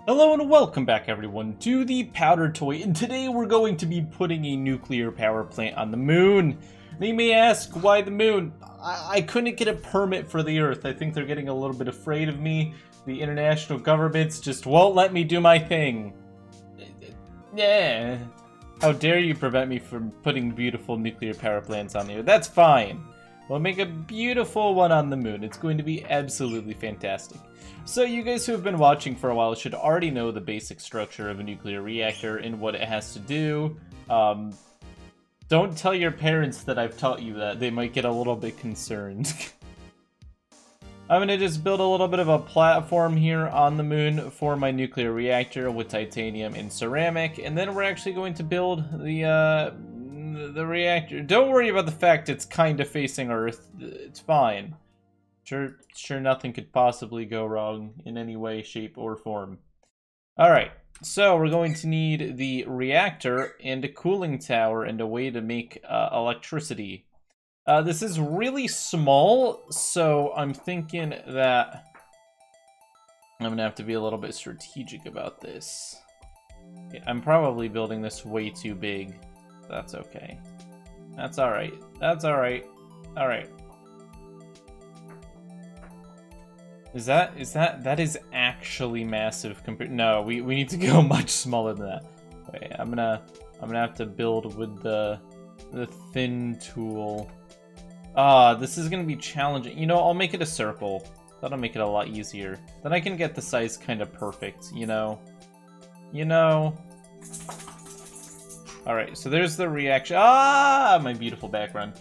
Hello and welcome back everyone to the Powder Toy, and today we're going to be putting a nuclear power plant on the moon. Now you may ask, why the moon? I couldn't get a permit for the Earth. I think they're getting a little bit afraid of me. The international governments just won't let me do my thing. Yeah. How dare you prevent me from putting beautiful nuclear power plants on the Earth? That's fine. We'll make a beautiful one on the moon. It's going to be absolutely fantastic. So you guys who have been watching for a while should already know the basic structure of a nuclear reactor and what it has to do. Don't tell your parents that I've taught you that. They might get a little bit concerned. I'm gonna just build a little bit of a platform here on the moon for my nuclear reactor with titanium and ceramic, and then we're actually going to build the reactor. Don't worry about the fact it's kind of facing Earth. It's fine. Sure nothing could possibly go wrong in any way, shape, or form. Alright, so we're going to need the reactor and a cooling tower and a way to make electricity. This is really small, so I'm thinking that I'm going to have to be a little bit strategic about this. Yeah, I'm probably building this way too big. That's okay. That's alright. That's alright. Alright. That is actually massive compared. No, we need to go much smaller than that. Wait, I'm gonna have to build with the thin tool. This is gonna be challenging. You know, I'll make it a circle. That'll make it a lot easier. Then I can get the size kind of perfect, you know? Alright, so there's the reaction. My beautiful background.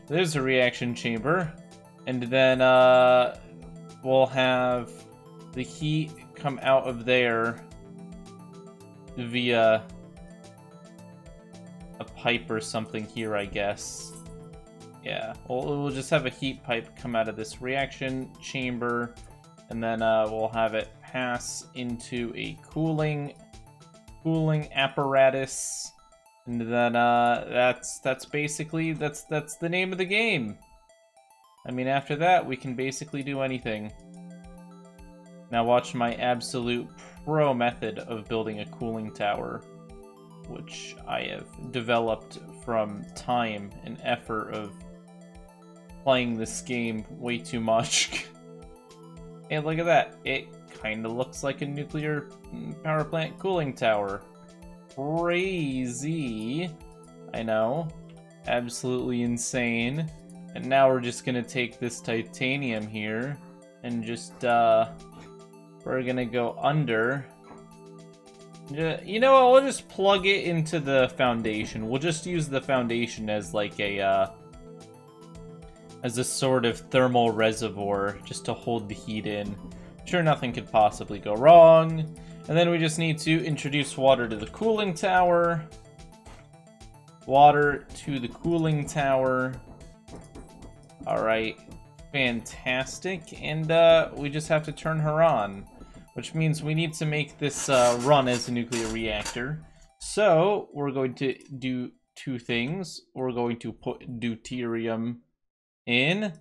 There's the reaction chamber. And then, we'll have the heat come out of there via a pipe or something here, I guess. Yeah, we'll just have a heat pipe come out of this reaction chamber, and then we'll have it pass into a cooling apparatus, and then that's basically that's the name of the game. I mean, after that, we can basically do anything. Now watch my absolute pro method of building a cooling tower, which I have developed from time and effort of playing this game way too much. And look at that. It kind of looks like a nuclear power plant cooling tower. Crazy. I know. Absolutely insane. And now we're just gonna take this titanium here and just, we're gonna go under. You know what, we'll just plug it into the foundation. We'll just use the foundation as like a, as a sort of thermal reservoir just to hold the heat in. Sure, nothing could possibly go wrong. And then we just need to introduce water to the cooling tower. Water to the cooling tower. Alright, fantastic, and we just have to turn her on, which means we need to make this run as a nuclear reactor. So, we're going to do two things. We're going to put deuterium in.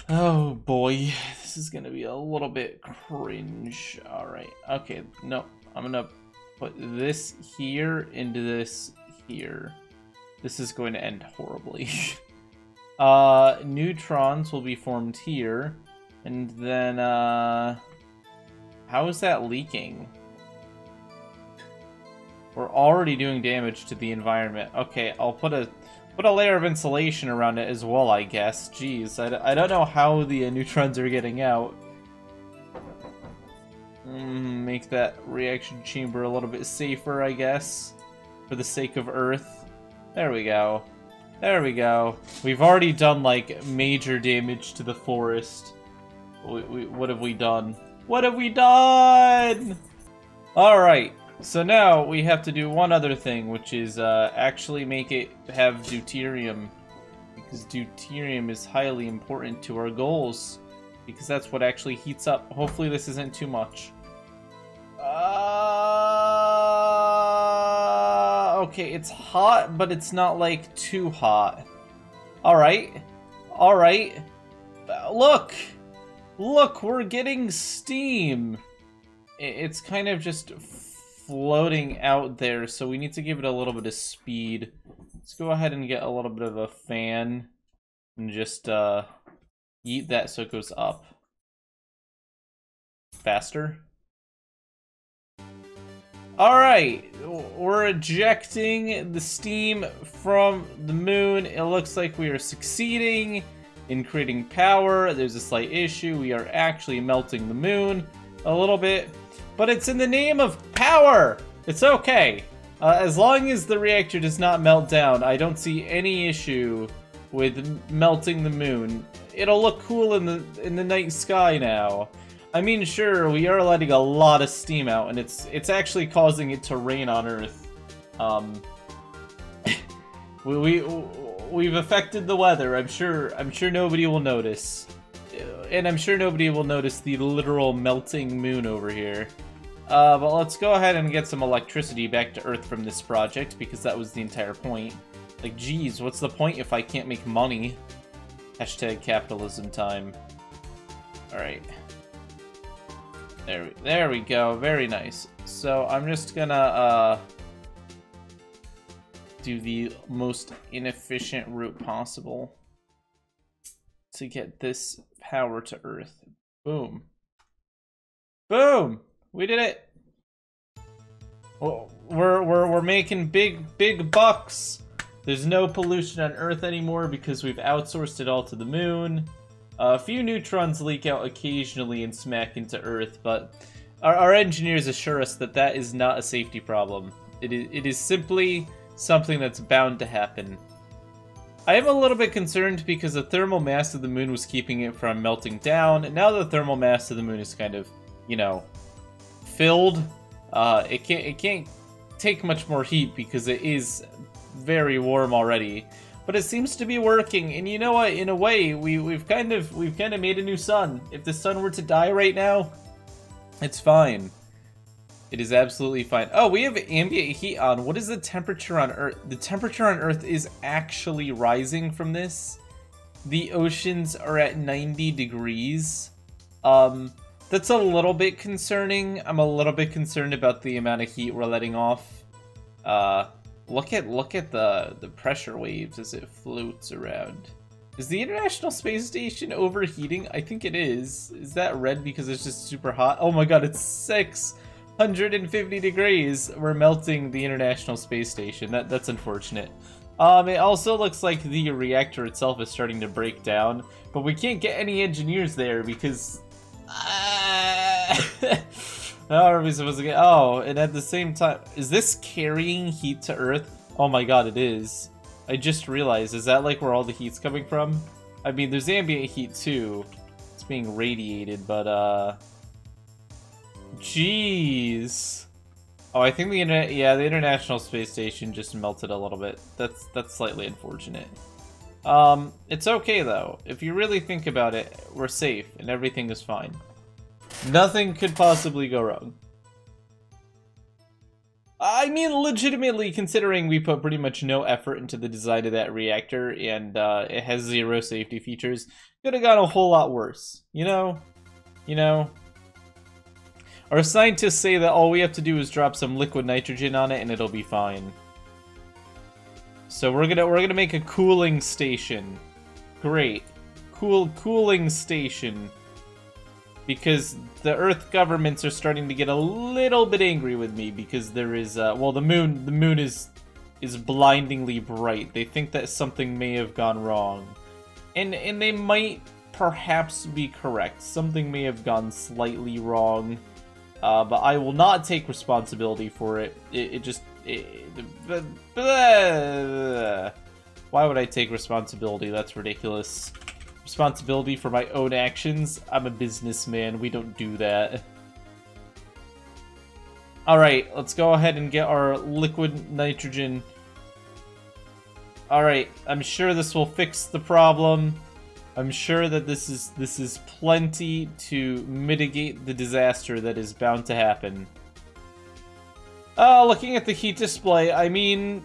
Oh boy, this is going to be a little bit cringe. Alright, okay, no, I'm going to put this here into this here. This is going to end horribly. Neutrons will be formed here, and then, how is that leaking? We're already doing damage to the environment. Okay, I'll put a layer of insulation around it as well, I guess. Jeez, I don't know how the neutrons are getting out. Make that reaction chamber a little bit safer, I guess, for the sake of Earth. There we go. There we go. We've already done, like, major damage to the forest. What have we done? What have we done? Alright, so now we have to do one other thing, which is actually make it have deuterium. Because deuterium is highly important to our goals. Because that's what actually heats up. Hopefully this isn't too much. Okay, it's hot, but it's not, like, too hot. Alright. Alright. Look! Look, we're getting steam! it's kind of just floating out there, so we need to give it a little bit of speed. Let's go ahead and get a little bit of a fan and just yeet that so it goes up faster. Alright, we're ejecting the steam from the moon. It looks like we are succeeding in creating power. There's a slight issue. We are actually melting the moon a little bit, but it's in the name of power. It's okay. As long as the reactor does not melt down, I don't see any issue with melting the moon. It'll look cool in the night sky now. I mean, sure, we are letting a lot of steam out, and it's actually causing it to rain on Earth. We've affected the weather. I'm sure nobody will notice, and I'm sure nobody will notice the literal melting moon over here. But let's go ahead and get some electricity back to Earth from this project, because that was the entire point. Like, geez, what's the point if I can't make money? Hashtag capitalism time. Alright. There we go. Very nice. So I'm just gonna do the most inefficient route possible to get this power to Earth. Boom. Boom! We did it! We're making big bucks. There's no pollution on Earth anymore because we've outsourced it all to the moon. A few neutrons leak out occasionally and smack into Earth, but our engineers assure us that that is not a safety problem. It is simply something that's bound to happen. I am a little bit concerned because the thermal mass of the moon was keeping it from melting down, and now the thermal mass of the moon is kind of, you know, filled. It can't take much more heat because it is very warm already. But it seems to be working, and you know what? In a way, we've kind of made a new sun. If the sun were to die right now, it's fine. It is absolutely fine. Oh, we have ambient heat on. What is the temperature on Earth? The temperature on Earth is actually rising from this. The oceans are at 90 degrees. That's a little bit concerning. I'm a little bit concerned about the amount of heat we're letting off. Look at the pressure waves as it floats around. Is the International Space Station overheating? I think it is. Is that red because it's just super hot? Oh my god, it's 650 degrees. We're melting the International Space Station. That's unfortunate. It also looks like the reactor itself is starting to break down, but we can't get any engineers there because how are we supposed to get... Oh, and at the same time... Is this carrying heat to Earth? Oh my god, it is. I just realized. Is that like where all the heat's coming from? I mean, there's ambient heat too. It's being radiated, but jeez. Oh, I think the International Space Station just melted a little bit. That's slightly unfortunate. It's okay though. If you really think about it, we're safe and everything is fine. Nothing could possibly go wrong. I mean, legitimately, considering we put pretty much no effort into the design of that reactor, and it has 0 safety features, could have gone a whole lot worse, you know? You know? Our scientists say that all we have to do is drop some liquid nitrogen on it and it'll be fine. So we're gonna make a cooling station. Great. Cooling station. Because the Earth governments are starting to get a little bit angry with me because there is well, the moon is blindingly bright. They think that something may have gone wrong. And they might perhaps be correct. Something may have gone slightly wrong. But I will not take responsibility for it. Why would I take responsibility? That's ridiculous. Responsibility for my own actions? I'm a businessman. We don't do that. Alright, let's go ahead and get our liquid nitrogen. Alright, I'm sure this will fix the problem. I'm sure that this is plenty to mitigate the disaster that is bound to happen. Looking at the heat display, I mean,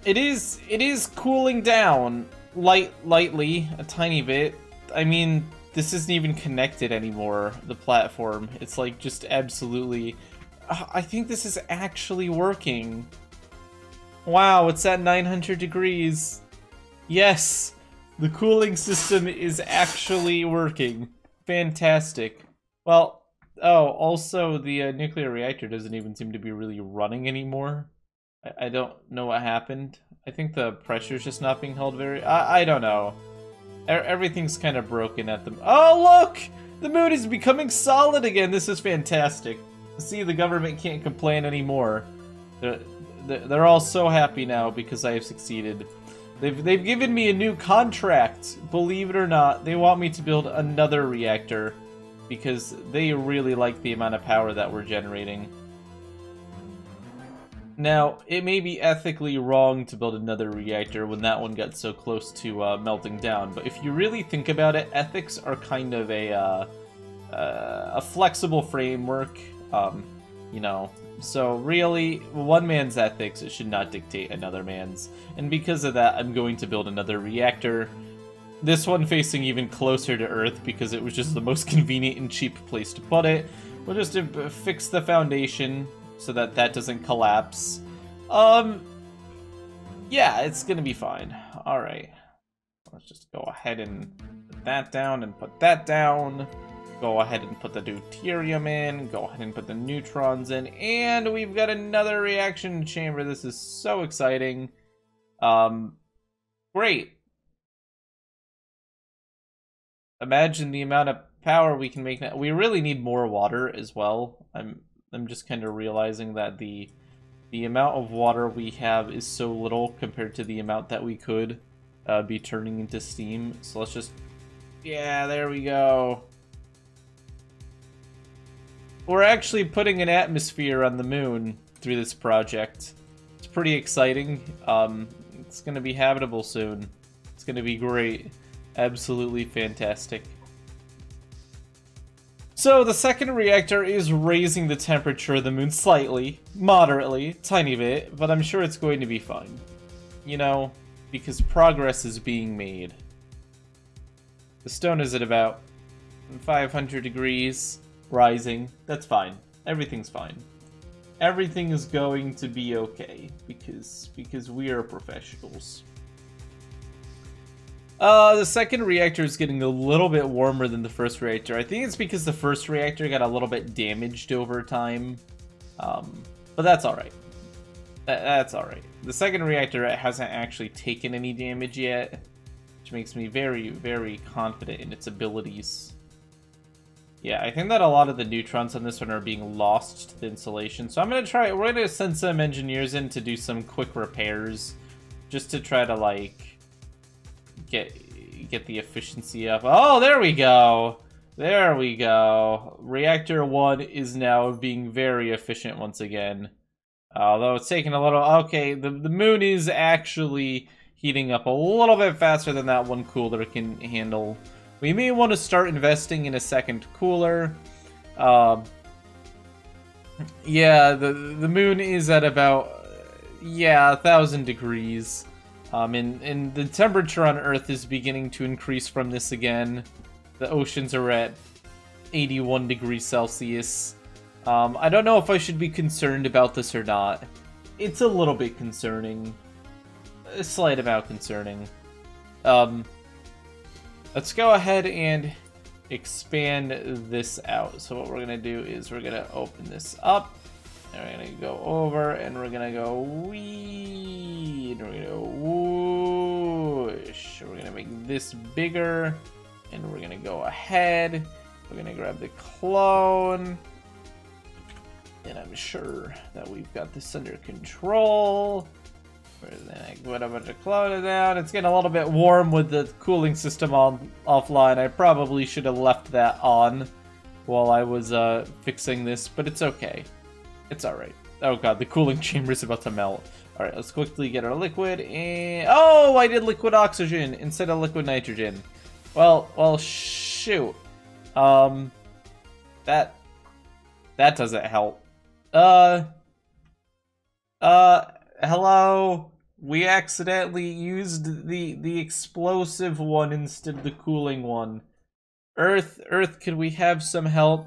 it is cooling down lightly, a tiny bit. I mean, this isn't even connected anymore, the platform. It's like just absolutely... I think this is actually working. Wow, it's at 900 degrees. Yes, the cooling system is actually working. Fantastic. Well, oh, also the nuclear reactor doesn't even seem to be really running anymore. I don't know what happened. I think the pressure's just not being held very... I don't know. Everything's kind of broken at the... Oh, look! The moon is becoming solid again! This is fantastic. See, the government can't complain anymore. They're all so happy now because I have succeeded. They've given me a new contract. Believe it or not, they want me to build another reactor because they really like the amount of power that we're generating. Now, it may be ethically wrong to build another reactor when that one got so close to melting down, but if you really think about it, ethics are kind of a flexible framework, you know. So really, one man's ethics should not dictate another man's, and because of that, I'm going to build another reactor. This one facing even closer to Earth because it was just the most convenient and cheap place to put it. We'll just fix the foundation so that that doesn't collapse. Yeah, it's gonna be fine. Alright. Let's just go ahead and put that down and put that down. Go ahead and put the deuterium in. Go ahead and put the neutrons in. And we've got another reaction chamber. This is so exciting. Great. Imagine the amount of power we can make now. We really need more water as well. I'm just kind of realizing that the amount of water we have is so little compared to the amount that we could be turning into steam. So let's just... Yeah, there we go. We're actually putting an atmosphere on the moon through this project. It's pretty exciting. It's going to be habitable soon. It's going to be great. Absolutely fantastic. So the second reactor is raising the temperature of the moon slightly, moderately, tiny bit, but I'm sure it's going to be fine. You know, because progress is being made. The stone is at about 500 degrees, rising. That's fine. Everything's fine. Everything is going to be okay because we are professionals. The second reactor is getting a little bit warmer than the first reactor. I think it's because the first reactor got a little bit damaged over time. But that's alright. That's alright. The second reactor hasn't actually taken any damage yet, which makes me very, very confident in its abilities. Yeah, I think that a lot of the neutrons on this one are being lost to the insulation. So I'm going to try... We're going to send some engineers in to do some quick repairs. Just to try to, like... Get the efficiency up. Oh, there we go. There we go. Reactor 1 is now being very efficient once again. Although it's taking a little... Okay, the moon is actually heating up a little bit faster than that one cooler can handle. We may want to start investing in a second cooler. Yeah, the moon is at about... Yeah, 1,000 degrees. And the temperature on Earth is beginning to increase from this again. The oceans are at 81 degrees Celsius. I don't know if I should be concerned about this or not. It's a little bit concerning. A slight amount concerning. Let's go ahead and expand this out. So what we're going to do is we're going to open this up. And we're going to go over, and we're going to go wee, and we're going to go whoosh. We're going to make this bigger, and we're going to go ahead. We're going to grab the clone, and I'm sure that we've got this under control. Then I put a bunch of clone down. It's getting a little bit warm with the cooling system offline. I probably should have left that on while I was fixing this, but it's okay. It's alright. Oh god, the cooling chamber is about to melt. Alright, let's quickly get our liquid and... Oh, I did liquid oxygen instead of liquid nitrogen. Well, shoot. That doesn't help. Hello? We accidentally used the explosive one instead of the cooling one. Earth, could we have some help?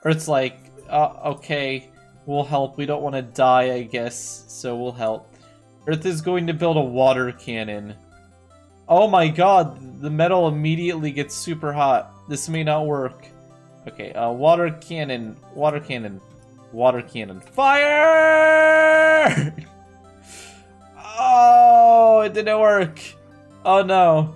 Earth's like, okay, we'll help. We don't want to die, I guess, so we'll help. Earth is going to build a water cannon. Oh my god, the metal immediately gets super hot. This may not work. Okay, water cannon, water cannon, water cannon. Fire! Oh, it didn't work. Oh no.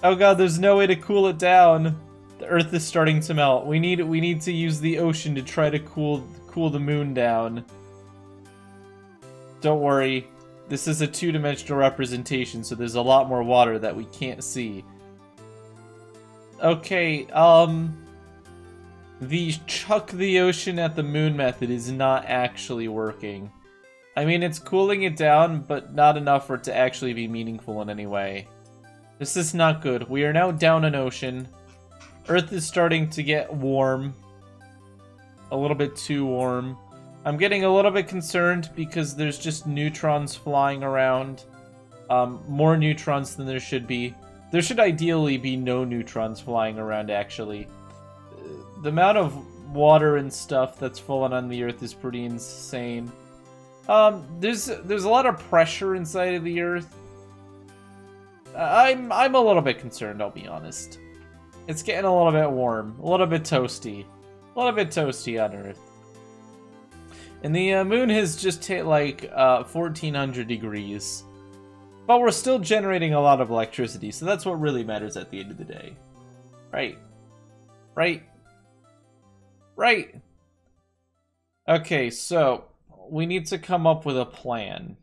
Oh god, there's no way to cool it down. The Earth is starting to melt. We need to use the ocean to try to cool the moon down. Don't worry. This is a two-dimensional representation, so there's a lot more water that we can't see. Okay, the chuck the ocean at the moon method is not actually working. I mean, it's cooling it down, but not enough for it to actually be meaningful in any way. This is not good. We are now down an ocean. Earth is starting to get warm. A little bit too warm. I'm getting a little bit concerned because there's just neutrons flying around. More neutrons than there should be. There should ideally be no neutrons flying around, actually. The amount of water and stuff that's fallen on the Earth is pretty insane. There's a lot of pressure inside of the Earth. I'm a little bit concerned, I'll be honest. It's getting a little bit warm, a little bit toasty. A little bit toasty on Earth. And the moon has just hit like 1400 degrees. But we're still generating a lot of electricity, so that's what really matters at the end of the day. Right. Right. Right. Okay, so we need to come up with a plan.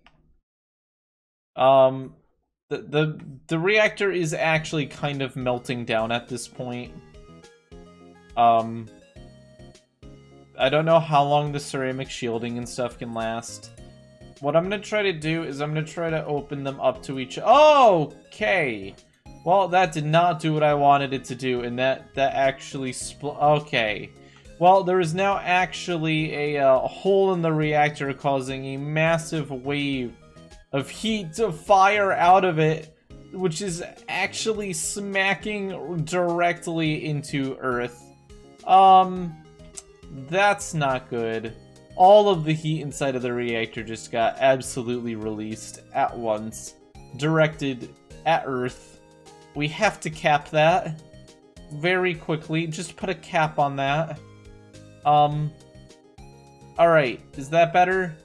The reactor is actually kind of melting down at this point. I don't know how long the ceramic shielding and stuff can last. What I'm gonna try to do is I'm gonna try to open them up to each. Okay. Well, that did not do what I wanted it to do, and that actually okay. Well, there is now actually a hole in the reactor causing a massive wave of heat to fire out of it, which is actually smacking directly into Earth. That's not good. All of the heat inside of the reactor just got absolutely released at once, directed at Earth. We have to cap that very quickly. Just put a cap on that. Alright, is that better?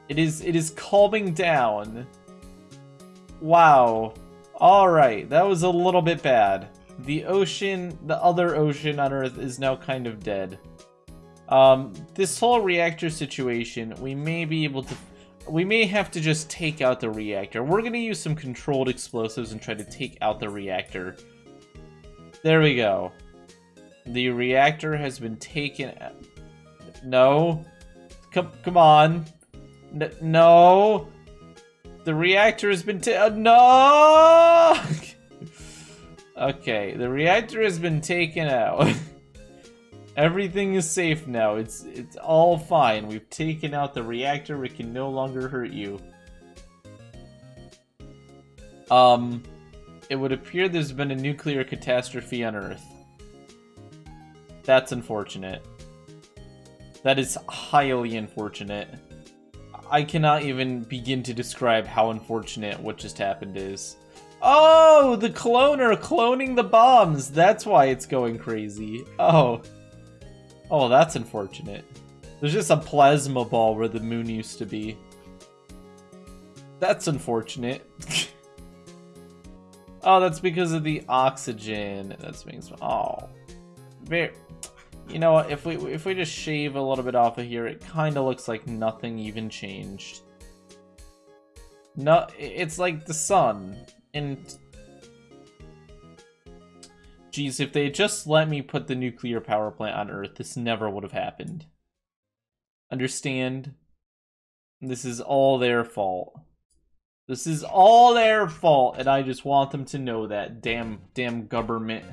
It is calming down. Wow. Alright, that was a little bit bad. The ocean, the other ocean on Earth is now kind of dead. This whole reactor situation, we may have to just take out the reactor. We're gonna use some controlled explosives and try to take out the reactor. There we go. The reactor has been taken out. No. Come on. No. The reactor has been no! Okay, the reactor has been taken out. Everything is safe now. It's all fine. We've taken out the reactor. It can no longer hurt you. It would appear there's been a nuclear catastrophe on Earth. That's unfortunate. That is highly unfortunate. I cannot even begin to describe how unfortunate what just happened is. Oh, the cloner cloning the bombs. That's why it's going crazy. Oh. Oh, that's unfortunate. There's just a plasma ball where the moon used to be. That's unfortunate. Oh, that's because of the oxygen. That's being very. You know what? If we just shave a little bit off of here, it kind of looks like nothing even changed. No, it's like the sun. And geez, if they had just let me put the nuclear power plant on Earth, this never would have happened. Understand? This is all their fault. This is all their fault, and I just want them to know that. Damn government.